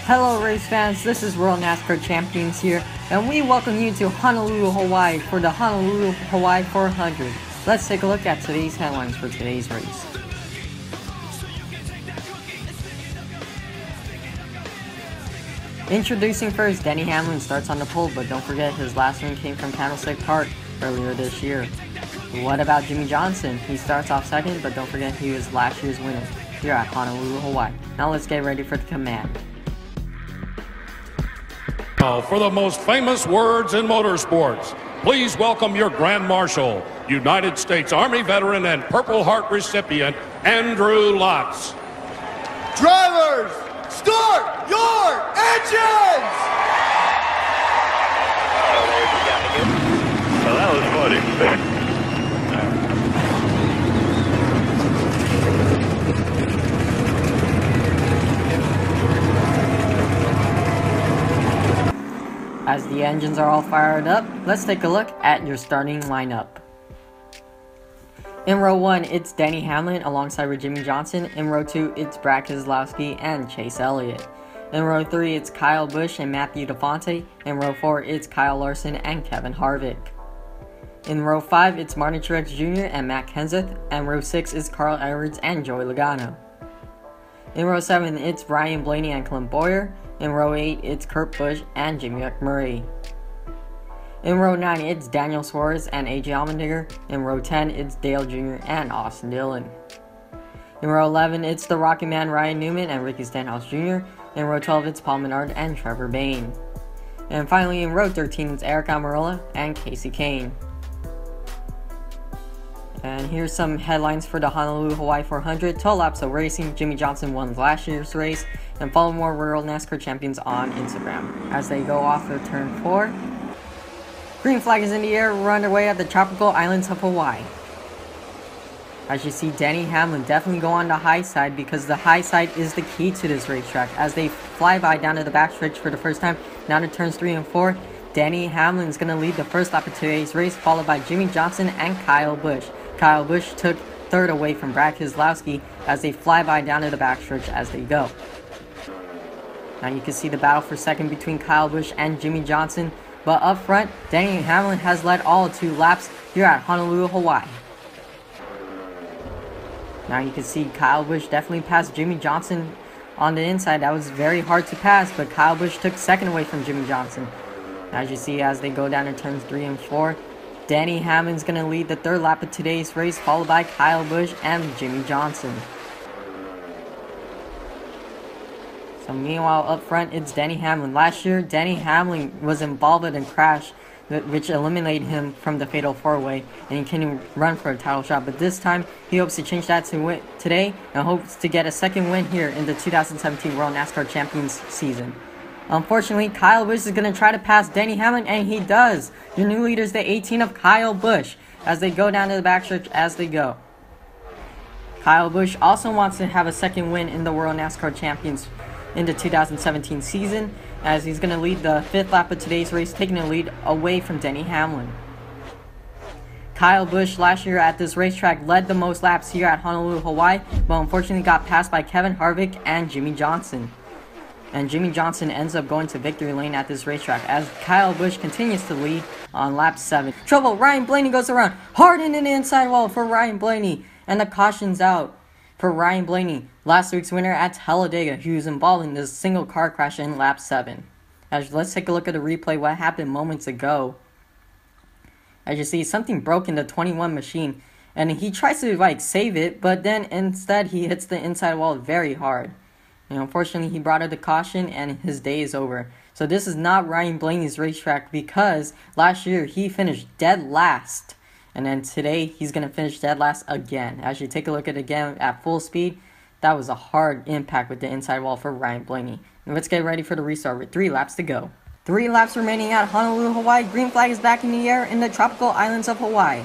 Hello race fans, this is World NASCAR Champions here, and we welcome you to Honolulu, Hawaii for the Honolulu Hawaii 400. Let's take a look at today's headlines for today's race. Introducing first, Denny Hamlin starts on the pole, but don't forget his last win came from Candlestick Park earlier this year. What about Jimmie Johnson? He starts off second, but don't forget he was last year's winner here at Honolulu, Hawaii. Now let's get ready for the command. Now for the most famous words in motorsports, please welcome your Grand Marshal, United States Army veteran and Purple Heart recipient, Andrew Lotz. Drivers, start your engines! Well, that was funny. As the engines are all fired up, let's take a look at your starting lineup. In row 1, it's Denny Hamlin alongside with Jimmie Johnson. In row 2, it's Brad Keselowski and Chase Elliott. In row 3, it's Kyle Busch and Matthew DeFonte. In row 4, it's Kyle Larson and Kevin Harvick. In row 5, it's Martin Truex Jr. and Matt Kenseth. And row 6 is Carl Edwards and Joey Logano. In row 7, it's Ryan Blaney and Clint Bowyer. In row 8, it's Kurt Busch and Jimmy McMurray. In row 9, it's Daniel Suarez and AJ Allmendinger. In row 10, it's Dale Jr. and Austin Dillon. In row 11, it's the Rocky Man Ryan Newman and Ricky Stenhouse Jr. In row 12, it's Paul Menard and Trevor Bayne. And finally, in row 13, it's Eric Almirola and Casey Kane. And here's some headlines for the Honolulu Hawaii 400. 12 laps of racing. Jimmie Johnson won last year's race. And follow more World NASCAR Champions on Instagram. As they go off of turn 4. Green flag is in the air. We're underway at the tropical islands of Hawaii. As you see, Denny Hamlin definitely go on the high side because the high side is the key to this racetrack. As they fly by down to the backstretch for the first time, down to turns 3 and 4. Denny Hamlin is going to lead the first lap of today's race, followed by Jimmie Johnson and Kyle Busch. Kyle Busch took third away from Brad Keselowski as they fly by down to the backstretch as they go. Now you can see the battle for second between Kyle Busch and Jimmie Johnson, but up front, Denny Hamlin has led all 2 laps here at Honolulu, Hawaii. Now you can see Kyle Busch definitely passed Jimmie Johnson on the inside. That was very hard to pass, but Kyle Busch took second away from Jimmie Johnson. As you see, as they go down to turns 3 and 4, Denny Hamlin's going to lead the third lap of today's race, followed by Kyle Busch and Jimmie Johnson. So meanwhile, up front, it's Denny Hamlin. Last year, Denny Hamlin was involved in a crash, which eliminated him from the Fatal 4-Way, and he couldn't run for a title shot. But this time, he hopes to change that to today, and hopes to get a second win here in the 2017 World NASCAR Champions season. Unfortunately, Kyle Busch is going to try to pass Denny Hamlin, and he does. Your new leader is the 18 of Kyle Busch as they go down to the backstretch as they go. Kyle Busch also wants to have a second win in the World NASCAR Champions in the 2017 season, as he's going to lead the 5th lap of today's race, taking the lead away from Denny Hamlin. Kyle Busch last year at this racetrack led the most laps here at Honolulu, Hawaii, but unfortunately got passed by Kevin Harvick and Jimmie Johnson. And Jimmie Johnson ends up going to victory lane at this racetrack as Kyle Busch continues to lead on lap 7. Trouble, Ryan Blaney goes around, hard into the inside wall for Ryan Blaney, and the caution's out for Ryan Blaney, last week's winner at Talladega, who was involved in this single car crash in lap 7. As let's take a look at the replay, what happened moments ago. As you see, something broke in the 21 machine, and he tries to save it, but then instead he hits the inside wall very hard. And unfortunately, he brought her the caution, and his day is over. So this is not Ryan Blaney's racetrack because last year he finished dead last. And then today, he's going to finish dead last again. As you take a look at it again at full speed, that was a hard impact with the inside wall for Ryan Blaney. And let's get ready for the restart with 3 laps to go. 3 laps remaining at Honolulu, Hawaii. Green flag is back in the air in the tropical islands of Hawaii.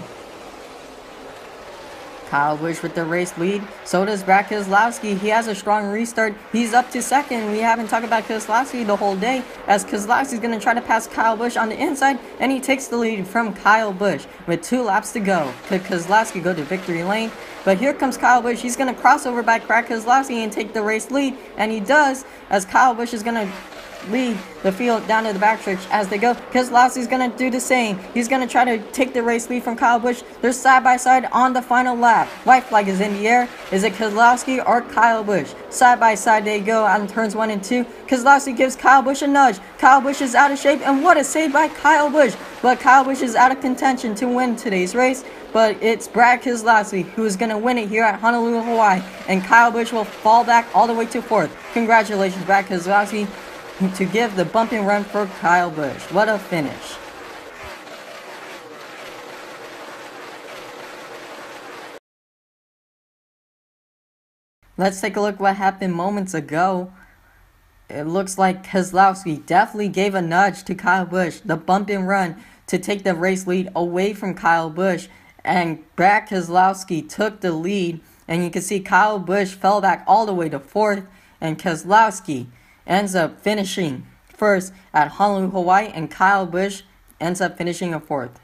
Kyle Busch with the race lead. So does Brad Keselowski. He has a strong restart. He's up to second. We haven't talked about Keselowski the whole day, as Keselowski's going to try to pass Kyle Busch on the inside, and he takes the lead from Kyle Busch with 2 laps to go. Could Keselowski go to victory lane? But here comes Kyle Busch. He's going to cross over by Brad Keselowski and take the race lead, and he does, as Kyle Busch is going to lead the field down to the backstretch as they go. Keselowski's going to do the same. He's going to try to take the race lead from Kyle Busch. They're side by side on the final lap. White flag is in the air. Is it Keselowski or Kyle Busch? Side by side they go on turns 1 and 2. Keselowski gives Kyle Busch a nudge. Kyle Busch is out of shape, and what a save by Kyle Busch. But Kyle Busch is out of contention to win today's race. But it's Brad Keselowski who is going to win it here at Honolulu, Hawaii. And Kyle Busch will fall back all the way to 4th. Congratulations, Brad Keselowski, to give the bump and run for Kyle Busch. What a finish. Let's take a look what happened moments ago. It looks like Keselowski definitely gave a nudge to Kyle Busch, the bump and run, to take the race lead away from Kyle Busch. And Brad Keselowski took the lead, and you can see Kyle Busch fell back all the way to 4th, and Keselowski ends up finishing first at Honolulu, Hawaii, and Kyle Busch ends up finishing in 4th.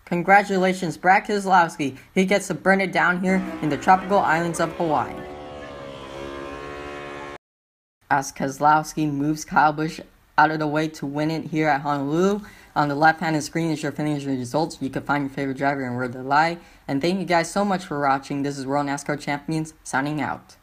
Congratulations, Brad Keselowski. He gets to burn it down here in the tropical islands of Hawaii. As Keselowski moves Kyle Busch out of the way to win it here at Honolulu. On the left-hand of the screen is your finish results. You can find your favorite driver and where they lie. And thank you guys so much for watching. This is World NASCAR Champions signing out.